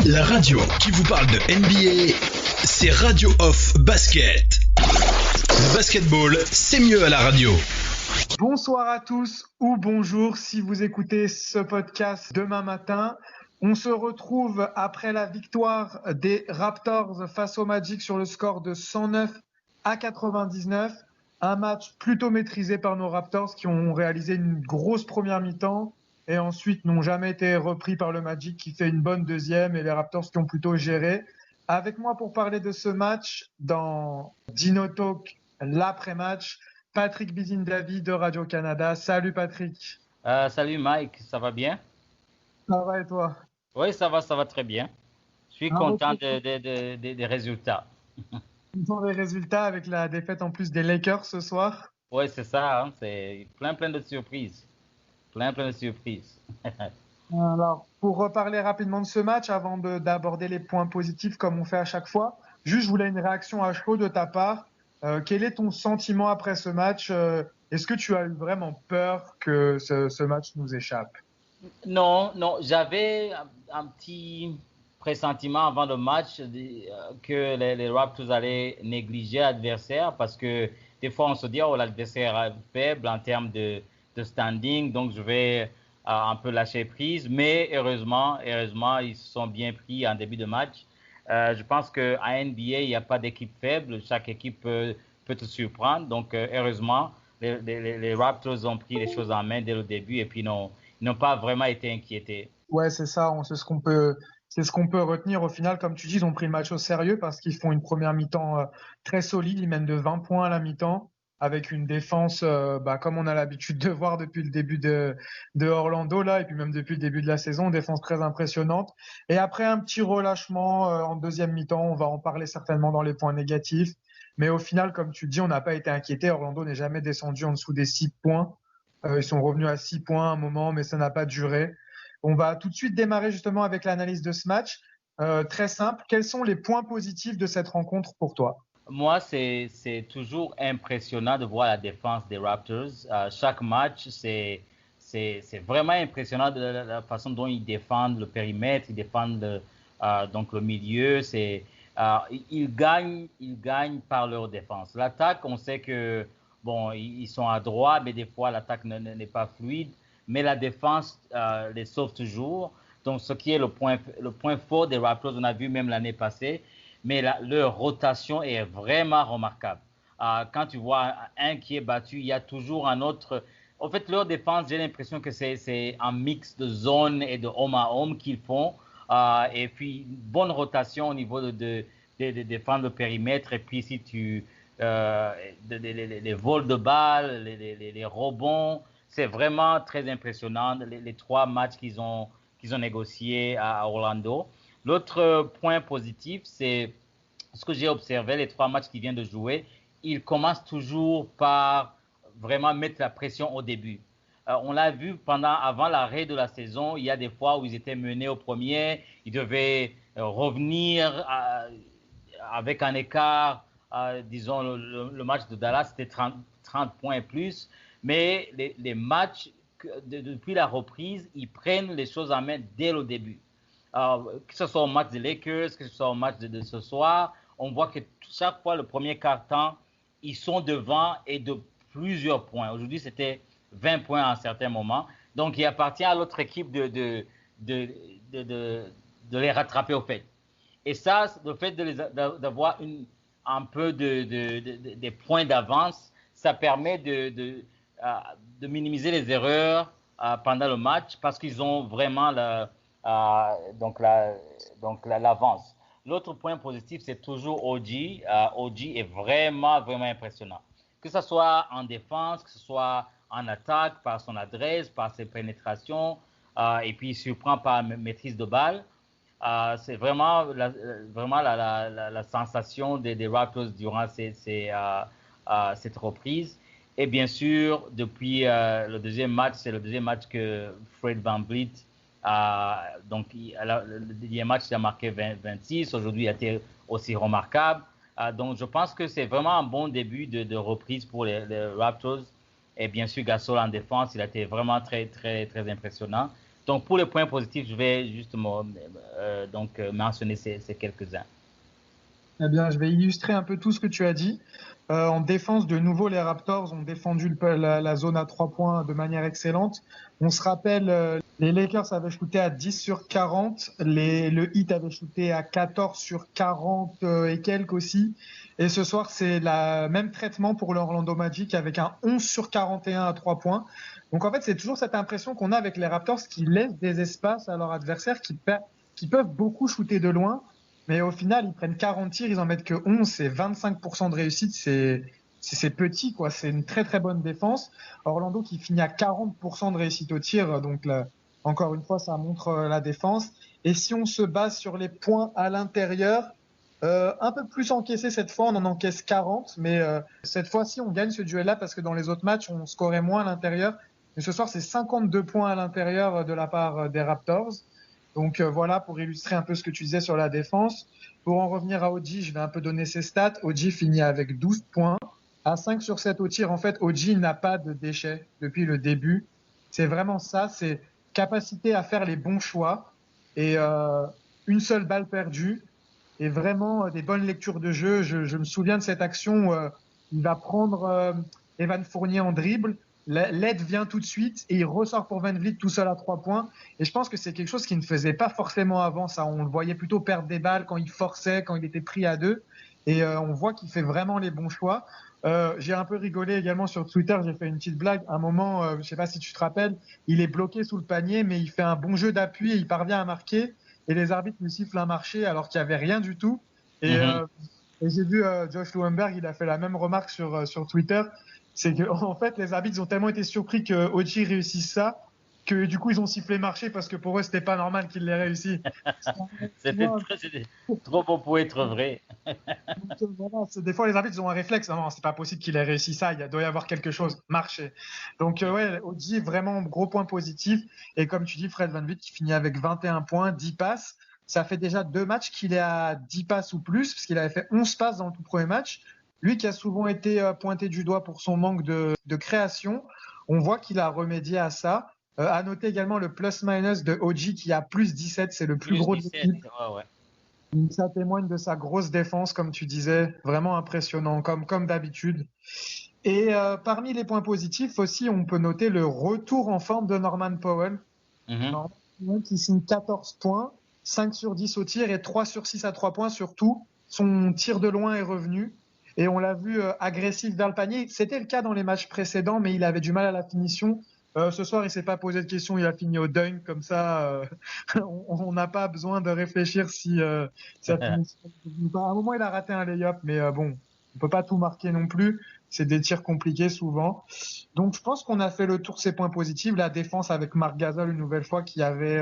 La radio qui vous parle de NBA, c'est Radio Off Basket. Le basketball, c'est mieux à la radio. Bonsoir à tous ou bonjour si vous écoutez ce podcast demain matin. On se retrouve après la victoire des Raptors face au Magic sur le score de 109-99. Un match plutôt maîtrisé par nos Raptors qui ont réalisé une grosse première mi-temps et ensuite n'ont jamais été repris par le Magic qui fait une bonne deuxième et les Raptors qui ont plutôt géré. Avec moi pour parler de ce match dans Dino Talk, l'après-match, Patrick Bizindavi de Radio-Canada. Salut Patrick. Salut Mike, ça va bien? Ça va et toi? Oui, ça va très bien. Je suis content des résultats. Content des résultats avec la défaite en plus des Lakers ce soir. Oui, c'est ça, hein, c'est plein de surprises. Plein de surprises. Alors, pour reparler rapidement de ce match, avant d'aborder les points positifs comme on fait à chaque fois, juste je voulais une réaction à chaud de ta part. Quel est ton sentiment après ce match? Est-ce que tu as eu vraiment peur que ce match nous échappe? Non, j'avais un petit pressentiment avant le match que les Raptors allaient négliger l'adversaire parce que des fois on se dit oh l'adversaire est faible en termes de standing, donc je vais un peu lâcher prise, mais heureusement ils se sont bien pris en début de match. Je pense qu'à NBA, il n'y a pas d'équipe faible. Chaque équipe peut te surprendre. Donc, heureusement, les Raptors ont pris les choses en main dès le début et puis ils n'ont pas vraiment été inquiétés. Ouais, c'est ça. C'est ce qu'on peut retenir. Au final, comme tu dis, ils ont pris le match au sérieux parce qu'ils font une première mi-temps très solide. Ils mènent de 20 points à la mi-temps avec une défense comme on a l'habitude de voir depuis le début de Orlando là et puis même depuis le début de la saison, une défense très impressionnante. Et après un petit relâchement en deuxième mi-temps, on va en parler certainement dans les points négatifs. Mais au final, comme tu dis, on n'a pas été inquiété. Orlando n'est jamais descendu en dessous des 6 points. Ils sont revenus à 6 points à un moment, mais ça n'a pas duré. On va tout de suite démarrer justement avec l'analyse de ce match. Très simple. Quels sont les points positifs de cette rencontre pour toi? Moi, c'est toujours impressionnant de voir la défense des Raptors. Chaque match, c'est vraiment impressionnant de la façon dont ils défendent le périmètre, ils défendent donc le milieu. Ils gagnent par leur défense. L'attaque, on sait que bon, ils sont à droite, mais des fois l'attaque n'est pas fluide. Mais la défense les sauve toujours. Donc, ce qui est le point fort des Raptors, on a vu même l'année passée. Mais leur rotation est vraiment remarquable. Quand tu vois un qui est battu, il y a toujours un autre. En fait, leur défense, j'ai l'impression que c'est un mix de zone et de homme à homme qu'ils font. Et puis, une bonne rotation au niveau de défendre le périmètre. Et puis, si tu les vols de balles, les rebonds, c'est vraiment très impressionnant. Les 3 matchs qu'ils ont négociés à Orlando. L'autre point positif, c'est ce que j'ai observé, les 3 matchs qu'ils viennent de jouer, ils commencent toujours par vraiment mettre la pression au début. On l'a vu avant l'arrêt de la saison, il y a des fois où ils étaient menés au premier, ils devaient revenir avec un écart, disons le match de Dallas, c'était 30 points et plus, mais les matchs, depuis la reprise, ils prennent les choses en main dès le début. Que ce soit au match des Lakers, que ce soit au match de ce soir, on voit que chaque fois, le premier quart-temps, ils sont devant et de plusieurs points. Aujourd'hui, c'était 20 points à un certain moment. Donc, il appartient à l'autre équipe de les rattraper au fait. Et ça, le fait d'avoir un peu des points d'avance, ça permet de minimiser les erreurs pendant le match parce qu'ils ont vraiment l'avance. L'autre point positif, c'est toujours OG. OG est vraiment impressionnant. Que ce soit en défense, que ce soit en attaque, par son adresse, par ses pénétrations, et puis il surprend par maîtrise de balle. C'est vraiment la sensation des Raptors durant cette reprise. Et bien sûr, depuis le deuxième match, c'est le deuxième match que Fred VanVleet donc, le deuxième match, il a marqué 26. Aujourd'hui, il a été aussi remarquable. Donc, je pense que c'est vraiment un bon début de reprise pour les Raptors. Et bien sûr, Gasol en défense, il a été vraiment très impressionnant. Donc, pour les points positifs, je vais justement mentionner ces quelques-uns. Eh bien, je vais illustrer un peu tout ce que tu as dit. En défense, de nouveau, les Raptors ont défendu la zone à 3 points de manière excellente. On se rappelle, les Lakers avaient shooté à 10 sur 40, le Heat avait shooté à 14 sur 40 et quelques aussi. Et ce soir, c'est le même traitement pour l'Orlando Magic avec un 11 sur 41 à 3 points. Donc en fait, c'est toujours cette impression qu'on a avec les Raptors qui laissent des espaces à leurs adversaires qui peuvent beaucoup shooter de loin. Mais au final, ils prennent 40 tirs, ils en mettent que 11, c'est 25% de réussite, c'est petit, quoi. C'est une très très bonne défense. Orlando qui finit à 40% de réussite au tir, donc là, encore une fois, ça montre la défense. Et si on se base sur les points à l'intérieur, un peu plus encaissé cette fois, on en encaisse 40, mais cette fois-ci, on gagne ce duel-là parce que dans les autres matchs, on scorait moins à l'intérieur. Mais ce soir, c'est 52 points à l'intérieur de la part des Raptors. Donc voilà pour illustrer un peu ce que tu disais sur la défense. Pour en revenir à OG, je vais un peu donner ses stats. OG finit avec 12 points. À 5 sur 7 au tir, en fait, OG n'a pas de déchets depuis le début. C'est vraiment ça, c'est capacité à faire les bons choix et une seule balle perdue et vraiment des bonnes lectures de jeu. Je me souviens de cette action où il va prendre Evan Fournier en dribble. L'aide vient tout de suite et il ressort pour Van Vliet tout seul à 3 points. Et je pense que c'est quelque chose qu'il ne faisait pas forcément avant. Ça, on le voyait plutôt perdre des balles quand il forçait, quand il était pris à 2. Et on voit qu'il fait vraiment les bons choix. J'ai un peu rigolé également sur Twitter. J'ai fait une petite blague. À un moment, je ne sais pas si tu te rappelles, il est bloqué sous le panier, mais il fait un bon jeu d'appui et il parvient à marquer. Et les arbitres lui sifflent un marché alors qu'il n'y avait rien du tout. Et j'ai vu Josh Lewenberg, il a fait la même remarque sur Twitter. C'est que en fait, les arbitres ont tellement été surpris que OG réussisse ça que du coup, ils ont sifflé marché parce que pour eux, c'était pas normal qu'il l'ait réussi. C'était trop beau pour être vrai. Voilà, des fois, les arbitres ont un réflexe. Non, c'est pas possible qu'il ait réussi ça. Il doit y avoir quelque chose. Marché. Donc, ouais, OG, vraiment gros point positif. Et comme tu dis, Fred VanVleet qui finit avec 21 points, 10 passes. Ça fait déjà 2 matchs qu'il est à 10 passes ou plus, parce qu'il avait fait 11 passes dans le tout premier match. Lui qui a souvent été pointé du doigt pour son manque de création, on voit qu'il a remédié à ça. À noter également le plus-minus de OG qui a plus 17, c'est le plus gros de l'équipe. Ouais. Ça témoigne de sa grosse défense, comme tu disais, vraiment impressionnant, comme d'habitude. Et parmi les points positifs aussi, on peut noter le retour en forme de Norman Powell. Norman Powell qui signe 14 points, 5 sur 10 au tir et 3 sur 6 à 3 points surtout. Son tir de loin est revenu. Et on l'a vu agressif vers le panier. C'était le cas dans les matchs précédents, mais il avait du mal à la finition. Ce soir, il s'est pas posé de questions, il a fini au dunk, comme ça, on n'a pas besoin de réfléchir si ça finit. À un moment, il a raté un lay-up, mais bon, on peut pas tout marquer non plus. C'est des tirs compliqués souvent. Donc, je pense qu'on a fait le tour de ces points positifs. La défense avec Marc Gasol une nouvelle fois qui avait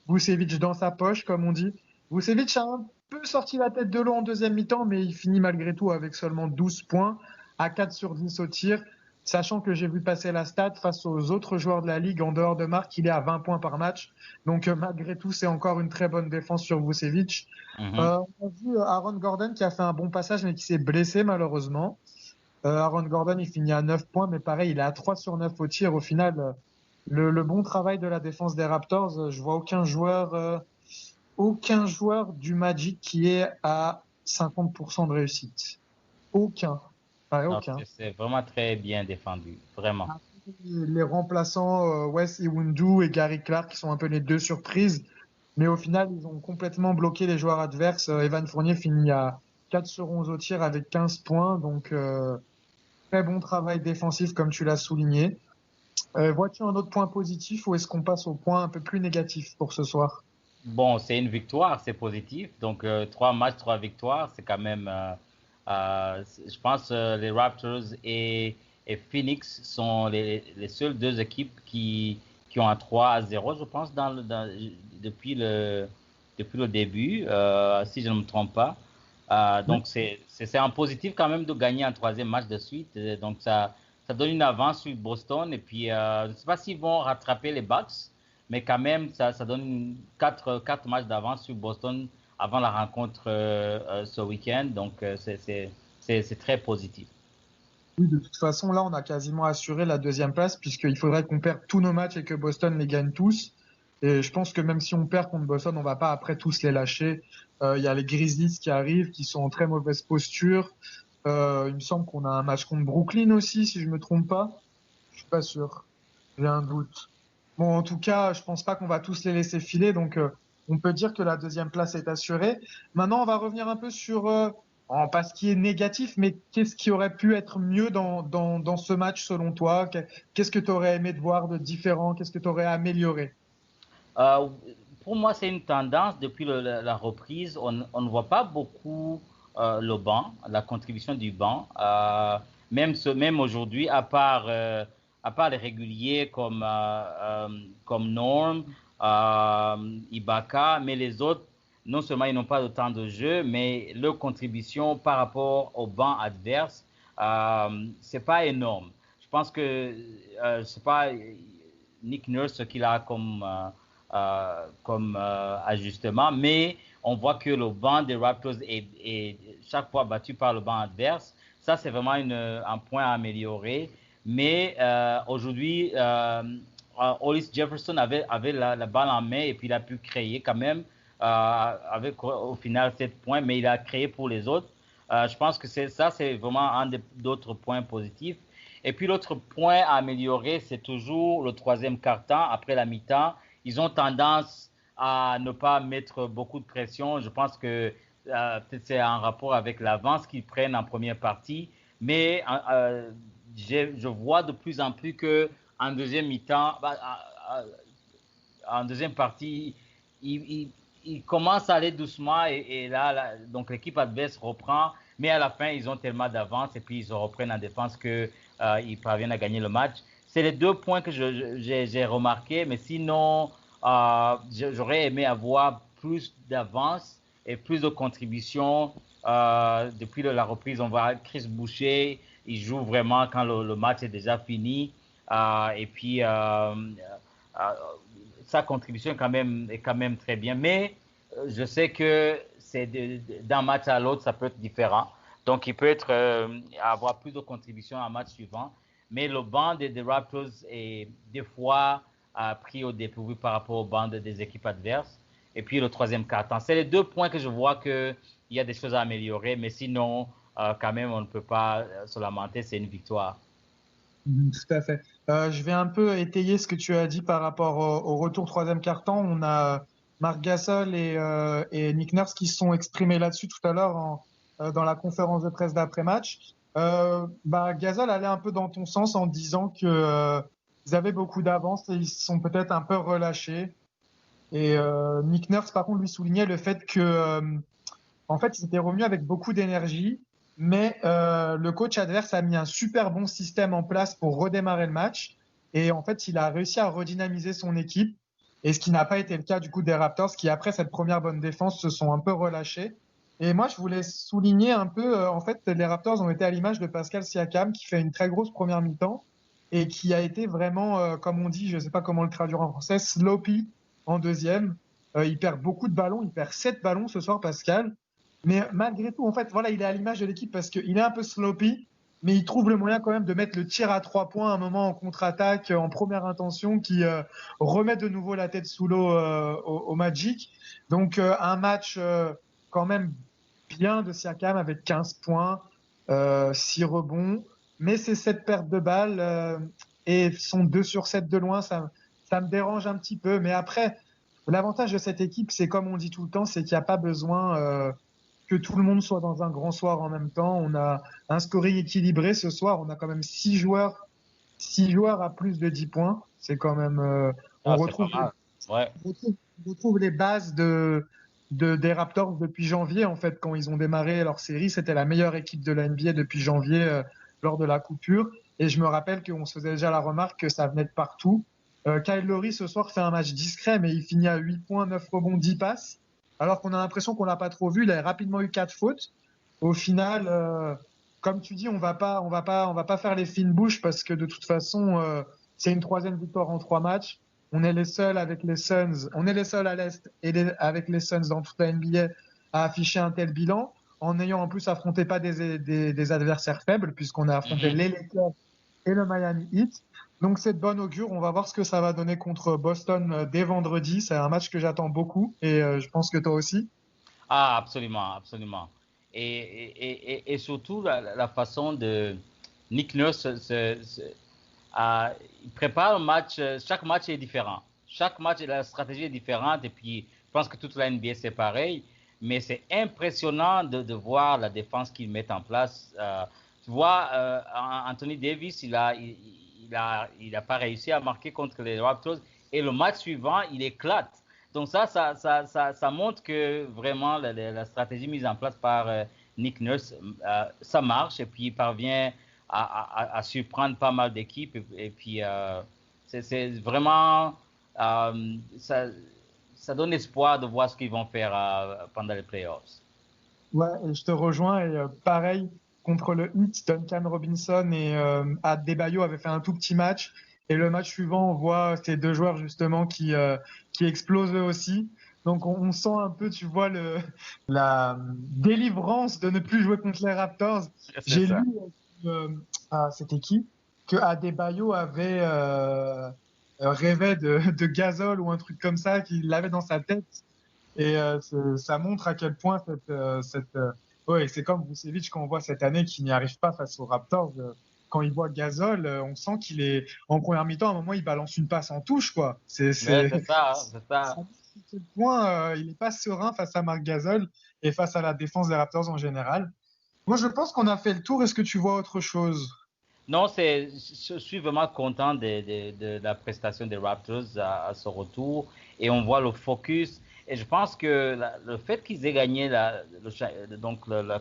Vucevic dans sa poche, comme on dit. Vucevic a un peu sorti la tête de l'eau en deuxième mi-temps, mais il finit malgré tout avec seulement 12 points à 4 sur 10 au tir. Sachant que j'ai vu passer la stat face aux autres joueurs de la ligue en dehors de Marc, il est à 20 points par match. Donc malgré tout, c'est encore une très bonne défense sur Vucevic. On a vu Aaron Gordon qui a fait un bon passage mais qui s'est blessé malheureusement. Aaron Gordon, il finit à 9 points, mais pareil, il est à 3 sur 9 au tir. Au final, le bon travail de la défense des Raptors, je vois aucun joueur du Magic qui est à 50% de réussite. Aucun. Aucun. C'est vraiment très bien défendu, vraiment. Les remplaçants Wes Iwundu et Gary Clark qui sont un peu les deux surprises, mais au final ils ont complètement bloqué les joueurs adverses. Evan Fournier finit à 4 sur 11 au tir avec 15 points, donc très bon travail défensif comme tu l'as souligné. Vois-tu un autre point positif ou est-ce qu'on passe au point un peu plus négatif pour ce soir? Bon, c'est une victoire, c'est positif. Donc, 3 matchs, 3 victoires, c'est quand même... je pense les Raptors et Phoenix sont les seules 2 équipes qui ont un 3-0, je pense, depuis le début, si je ne me trompe pas. Donc, c'est un positif quand même de gagner un 3e match de suite. Donc, ça donne une avance sur Boston. Et puis, je ne sais pas s'ils vont rattraper les Bucks, mais quand même, ça donne 4 matchs d'avance sur Boston avant la rencontre ce week-end. Donc, c'est très positif. Oui, de toute façon, là, on a quasiment assuré la 2e place puisqu'il faudrait qu'on perde tous nos matchs et que Boston les gagne tous. Et je pense que même si on perd contre Boston, on va pas après tous les lâcher. Il y a les Grizzlies qui arrivent, qui sont en très mauvaise posture. Il me semble qu'on a un match contre Brooklyn aussi, si je me trompe pas. Je suis pas sûr. J'ai un doute. Bon, en tout cas, je pense pas qu'on va tous les laisser filer, donc on peut dire que la deuxième place est assurée. Maintenant, on va revenir un peu sur pas ce qui est négatif, mais qu'est-ce qui aurait pu être mieux dans ce match selon toi? Qu'est-ce que tu aurais aimé de voir de différent? Qu'est-ce que tu aurais amélioré? Euh, pour moi, c'est une tendance depuis la reprise. On ne voit pas beaucoup le banc, la contribution du banc. Même aujourd'hui, à part les réguliers comme Norm, Ibaka, mais les autres, non seulement ils n'ont pas de temps de jeu, mais leur contribution par rapport au banc adverse, c'est pas énorme. Je pense que c'est pas Nick Nurse ce qu'il a comme ajustement, mais on voit que le banc des Raptors est chaque fois battu par le banc adverse. Ça, c'est vraiment un point à améliorer. Mais aujourd'hui, Hollis Jefferson avait la balle en main et puis il a pu créer quand même avec au final 7 points, mais il a créé pour les autres. Je pense que c'est vraiment un d'autres points positifs. Et puis l'autre point à améliorer, c'est toujours le troisième quart-temps après la mi-temps. Ils ont tendance à ne pas mettre beaucoup de pression. Je pense que peut-être c'est en rapport avec l'avance qu'ils prennent en première partie. Mais je vois de plus en plus qu'en deuxième mi-temps, en deuxième partie, ils commencent à aller doucement et là, donc l'équipe adverse reprend. Mais à la fin, ils ont tellement d'avance et puis ils se reprennent en défense qu'ils parviennent à gagner le match. C'est les deux points que j'ai remarqués, mais sinon, j'aurais aimé avoir plus d'avance et plus de contributions. Depuis la reprise, on voit Chris Boucher, il joue vraiment quand le match est déjà fini. Et puis, sa contribution est quand même très bien. Mais je sais que d'un match à l'autre, ça peut être différent. Donc, il peut avoir plus de contributions en match suivant. Mais le banc des Raptors est des fois pris au dépourvu par rapport au banc des équipes adverses. Et puis le troisième quart-temps. C'est les deux points que je vois qu'il y a des choses à améliorer. Mais sinon, quand même, on ne peut pas se lamenter. C'est une victoire. Tout à fait. Je vais un peu étayer ce que tu as dit par rapport au retour troisième quart-temps. On a Marc Gasol et Nick Nurse qui se sont exprimés là-dessus tout à l'heure dans la conférence de presse d'après-match. Gasol allait un peu dans ton sens en disant que ils avaient beaucoup d'avance et ils se sont peut-être un peu relâchés. Et Nick Nurse, par contre, lui soulignait le fait que en fait, ils étaient revenus avec beaucoup d'énergie, mais le coach adverse a mis un super bon système en place pour redémarrer le match. Et en fait, il a réussi à redynamiser son équipe. Et ce qui n'a pas été le cas du coup des Raptors, qui après cette première bonne défense se sont un peu relâchés. Et moi, je voulais souligner un peu, en fait, les Raptors ont été à l'image de Pascal Siakam, qui fait une très grosse première mi-temps et qui a été vraiment, comme on dit, je ne sais pas comment le traduire en français, sloppy en deuxième. Il perd beaucoup de ballons, il perd 7 ballons ce soir, Pascal. Mais malgré tout, en fait, voilà, il est à l'image de l'équipe parce qu'il est un peu sloppy, mais il trouve le moyen quand même de mettre le tir à 3 points à un moment en contre-attaque, en première intention, qui remet de nouveau la tête sous l'eau au Magic. Donc un match quand même bien de Siakam avec 15 points, 6 rebonds, mais c'est 7 pertes de balles et son 2 sur 7 de loin, ça me dérange un petit peu. Mais après, l'avantage de cette équipe, c'est comme on dit tout le temps, c'est qu'il n'y a pas besoin que tout le monde soit dans un grand soir en même temps. On a un scoring équilibré ce soir. On a quand même 6 joueurs à plus de 10 points. C'est quand même, on retrouve, ouais. on retrouve les bases des Raptors depuis janvier. En fait, quand ils ont démarré leur série, c'était la meilleure équipe de la NBA depuis janvier lors de la coupure. Et je me rappelle qu'on se faisait déjà la remarque que ça venait de partout. Kyle Lowry ce soir fait un match discret, mais il finit à 8 points, 9 rebonds, 10 passes. Alors qu'on a l'impression qu'on l'a pas trop vu. Il a rapidement eu 4 fautes. Au final, comme tu dis, on va pas faire les fines bouches parce que de toute façon, c'est une troisième victoire en 3 matchs. On est les seuls avec les Suns. On est les seuls à l'Est et avec les Suns dans toute la NBA à afficher un tel bilan en ayant en plus affronté pas des adversaires faibles puisqu'on a affronté les Lakers et le Miami Heat. Donc c'est de bonne augure. On va voir ce que ça va donner contre Boston dès vendredi. C'est un match que j'attends beaucoup et je pense que toi aussi. Ah, absolument, absolument. Et surtout la façon de Nick Nurse il prépare le match. Chaque match est différent. Chaque match, la stratégie est différente. Et puis, je pense que toute la NBA, c'est pareil. Mais c'est impressionnant de voir la défense qu'ils mettent en place. Tu vois, Anthony Davis, il a pas réussi à marquer contre les Raptors. Et le match suivant, il éclate. Donc ça montre que vraiment la stratégie mise en place par Nick Nurse, ça marche. Et puis, il parvient à surprendre pas mal d'équipes. Et puis, c'est vraiment... ça donne espoir de voir ce qu'ils vont faire pendant les playoffs. Ouais, et je te rejoins. Et pareil, contre le Heat, Duncan Robinson et Adebayo avaient fait un tout petit match. Et le match suivant, on voit ces deux joueurs justement qui explosent eux aussi. Donc on sent un peu, tu vois, la délivrance de ne plus jouer contre les Raptors. J'ai lu, c'était qui, que Adebayo avait rêvait de Gasol ou un truc comme ça, qu'il l'avait dans sa tête. Et ça montre à quel point ouais, c'est comme Vucevic quand on voit cette année qu'il n'y arrive pas face aux Raptors. Quand il voit Gasol, on sent qu'il est en première mi-temps. À un moment, il balance une passe en touche, quoi. C'est ça. À quel point il n'est pas serein face à Marc Gasol et face à la défense des Raptors en général. Moi, je pense qu'on a fait le tour. Est-ce que tu vois autre chose? Non, je suis vraiment content de la prestation des Raptors à ce retour. Et on voit le focus. Et je pense que le fait qu'ils aient gagné la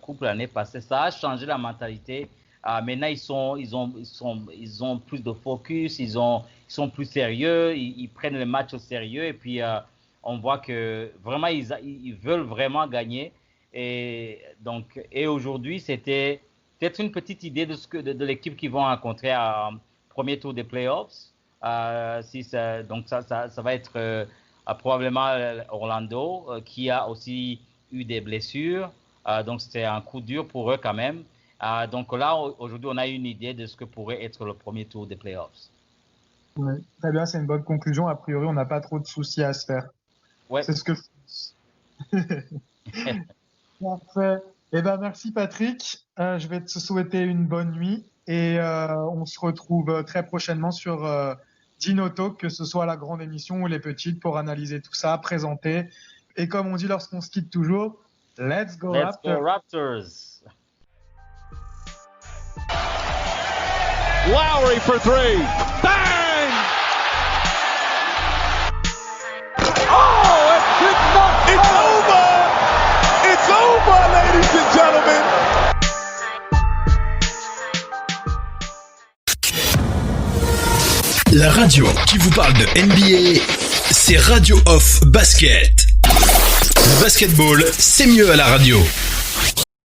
coupe l'année passée, ça a changé la mentalité. Maintenant, ils ont plus de focus, ils sont plus sérieux, ils prennent les matchs au sérieux. Et puis, on voit que vraiment, ils veulent vraiment gagner. Et aujourd'hui, c'était peut-être une petite idée de l'équipe qu'ils vont rencontrer au premier tour des playoffs. Donc, ça va être probablement Orlando, qui a aussi eu des blessures. Donc, c'était un coup dur pour eux quand même. Donc là, aujourd'hui, on a une idée de ce que pourrait être le premier tour des playoffs. Ouais, très bien, c'est une bonne conclusion. A priori, on n'a pas trop de soucis à se faire. Ouais. C'est ce que je pense. Parfait. Eh ben, merci Patrick. Je vais te souhaiter une bonne nuit et on se retrouve très prochainement sur Dino Talk, que ce soit la grande émission ou les petites, pour analyser tout ça, présenter. Et comme on dit lorsqu'on se quitte toujours, let's go Raptors. Lowry for three. Bang! Oh, it's over! It's over, ladies and gentlemen! La radio qui vous parle de NBA, c'est Radio Off Basket. Le basketball, c'est mieux à la radio.